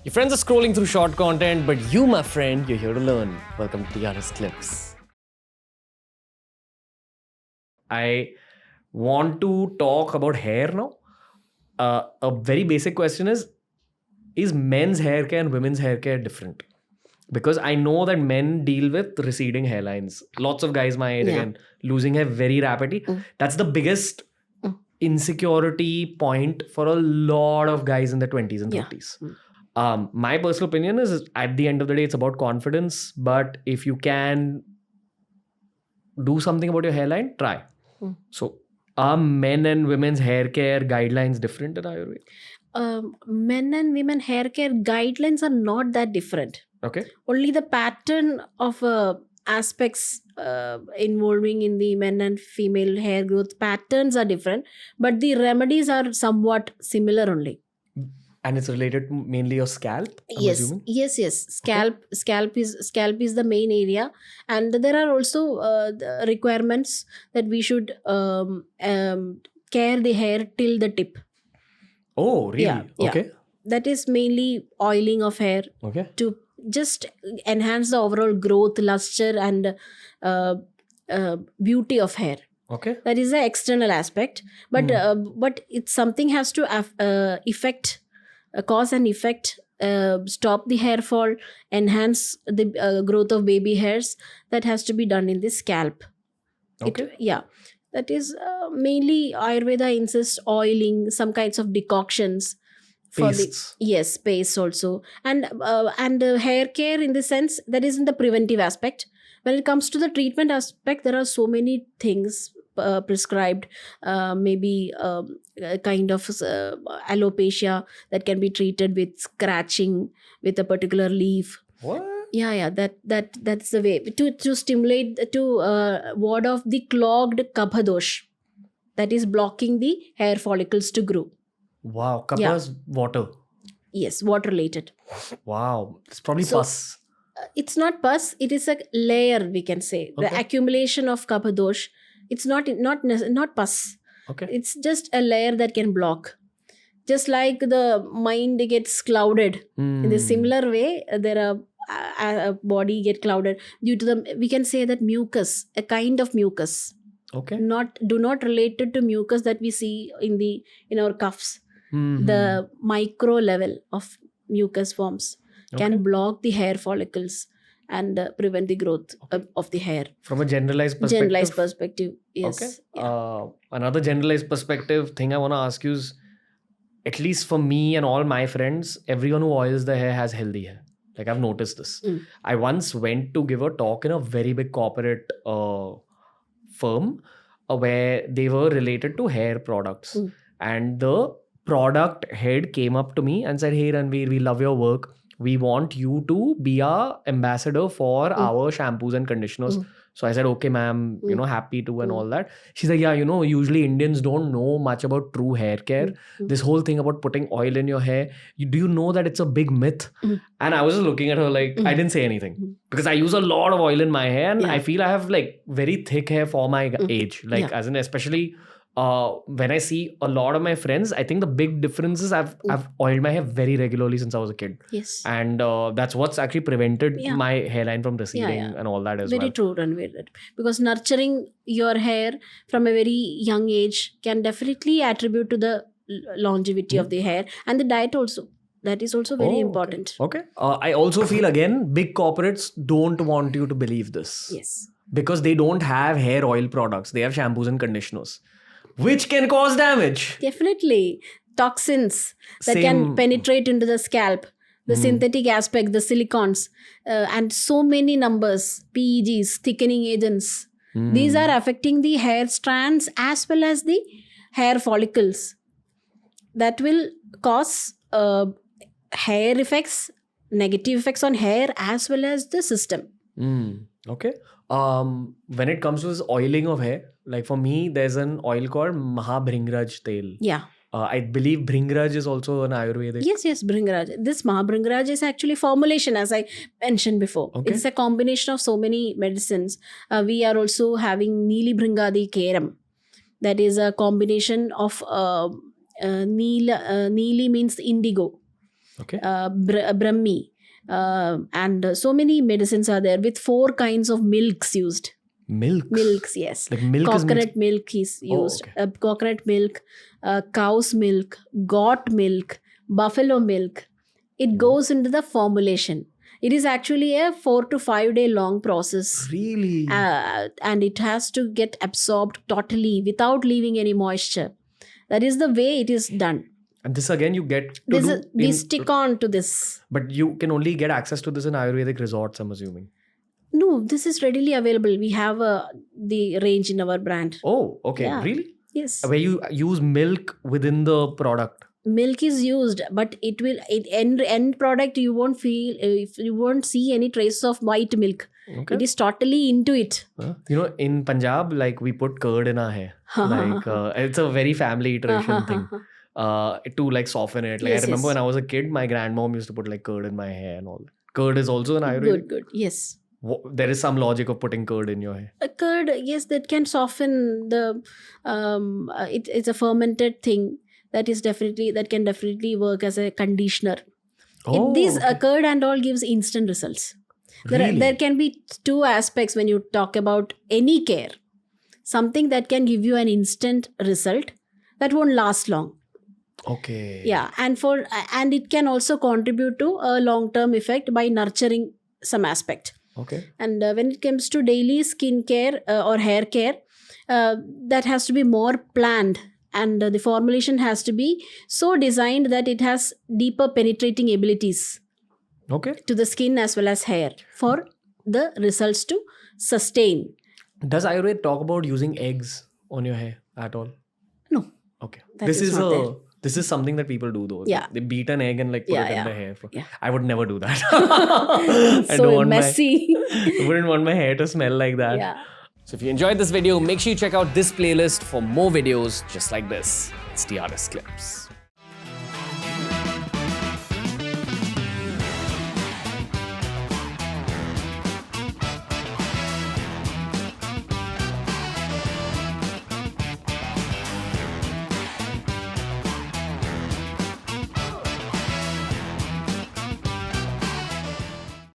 Your friends are scrolling through short content, but you, my friend, you're here to learn. Welcome to the RAAAZ Clips. I want to talk about hair now. A very basic question is men's hair care and women's hair care different? Because I know that men deal with receding hairlines. Lots of guys my age, again, losing hair very rapidly. That's the biggest insecurity point for a lot of guys in their 20s and 30s. My personal opinion is, at the end of the day, it's about confidence. But if you can do something about your hairline, try. So are men and women's hair care guidelines different in Ayurveda? Men and women hair care guidelines are not that different. Okay. Only the pattern of aspects involving in the men and female hair growth patterns are different, but the remedies are somewhat similar only. And it's related to mainly your scalp, I'm assuming? Yes. Scalp is the main area, and there are also the requirements that we should care the hair till the tip. Oh, really? Yeah. Okay. That is mainly oiling of hair to just enhance the overall growth, luster, and beauty of hair. Okay. That is the external aspect, but it's something has to affect. Cause and effect, stop the hair fall, enhance the growth of baby hairs. That has to be done in the scalp. Okay. That is mainly Ayurveda insists oiling, some kinds of decoctions for Pastes. Pastes also, and hair care in the sense that is in the preventive aspect. When it comes to the treatment aspect, there are so many things prescribed, maybe a kind of alopecia that can be treated with scratching with a particular leaf. What? That's the way to stimulate, to ward off the clogged kapha dosh that is blocking the hair follicles to grow. Wow. Kapha is water. Yes, water related. Wow. It's probably pus. It's not pus, it is a layer, we can say. Okay. The accumulation of kapha dosh. It's not pus. Okay. It's just a layer that can block. Just like the mind gets clouded. In the similar way, there are a body get clouded due to the, we can say that mucus, a kind of mucus. Okay. Do not relate it to mucus that we see in our cuffs. The micro level of mucus forms can block the hair follicles and prevent the growth of the hair. From a generalized perspective? Yes. Okay. Another generalized perspective thing I want to ask you is, at least for me and all my friends, everyone who oils their hair has healthy hair. Like, I've noticed this. I once went to give a talk in a very big corporate firm where they were related to hair products. And the product head came up to me and said, "Hey Ranveer, we love your work. We want you to be our ambassador for our shampoos and conditioners." So I said, "Okay, ma'am, happy to," and all that. She's like, "Yeah, usually Indians don't know much about true hair care. This whole thing about putting oil in your hair, do you know that it's a big myth?" And I was just looking at her like, I didn't say anything because I use a lot of oil in my hair, and I feel I have like very thick hair for my age. Like, as in, especially when I see a lot of my friends, I think the big difference is I've oiled my hair very regularly since I was a kid. Yes. And that's what's actually prevented my hairline from receding and all that as well. Very true, Ranveer. Because nurturing your hair from a very young age can definitely attribute to the longevity of the hair, and the diet also. That is also very important. Okay. I also feel, again, big corporates don't want you to believe this. Yes. Because they don't have hair oil products. They have shampoos and conditioners, which can cause damage. Definitely. Toxins that can penetrate into the scalp, the synthetic aspect, the silicons, and so many numbers, PEGs, thickening agents. These are affecting the hair strands as well as the hair follicles. That will cause hair effects, negative effects on hair as well as the system. Okay. When it comes to this oiling of hair, like for me, there's an oil called Mahabhringraj Tel. Yeah. I believe Bhringraj is also an Ayurvedic. Yes, Bhringraj. This Mahabhringraj is actually formulation, as I mentioned before. Okay. It's a combination of so many medicines. We are also having Neeli Bhringadi Keram. That is a combination of Neeli means indigo. Okay. Brahmi, and so many medicines are there with 4 kinds of milks used. Milks, yes. Like milk coconut milk is used. Coconut milk, cow's milk, goat milk, buffalo milk. It goes into the formulation. It is actually a 4 to 5 day long process. Really? And it has to get absorbed totally without leaving any moisture. That is the way it is done. And this again you get to We stick on to this. But you can only get access to this in Ayurvedic resorts, I'm assuming. No, this is readily available. We have the range in our brand. Oh, okay. Yeah. Really? Yes. Where you use milk within the product. Milk is used, but end product you won't feel, if you won't see any trace of white milk. Okay. It is totally into it. In Punjab, like we put curd in our hair. Like it's a very family tradition thing. To like soften it. Like Yes, I remember yes. when I was a kid, my grandmom used to put like curd in my hair and all. Curd is also an Ayurvedic. Good. Yes. There is some logic of putting curd in your hair. A curd, yes, that can soften the. It's a fermented thing that can definitely work as a conditioner. Curd and all gives instant results. Really? There can be 2 aspects when you talk about any care. Something that can give you an instant result that won't last long. Okay. Yeah, and it can also contribute to a long-term effect by nurturing some aspect. Okay. And when it comes to daily skin care or hair care, that has to be more planned, and the formulation has to be so designed that it has deeper penetrating abilities to the skin as well as hair for the results to sustain. Does Ayurveda talk about using eggs on your hair at all? No. Okay. That is not there. This is something that people do though. Yeah. They beat an egg and like put it in the hair. Yeah. I would never do that. So messy. I wouldn't want my hair to smell like that. Yeah. So if you enjoyed this video, make sure you check out this playlist for more videos just like this. It's TRS Clips.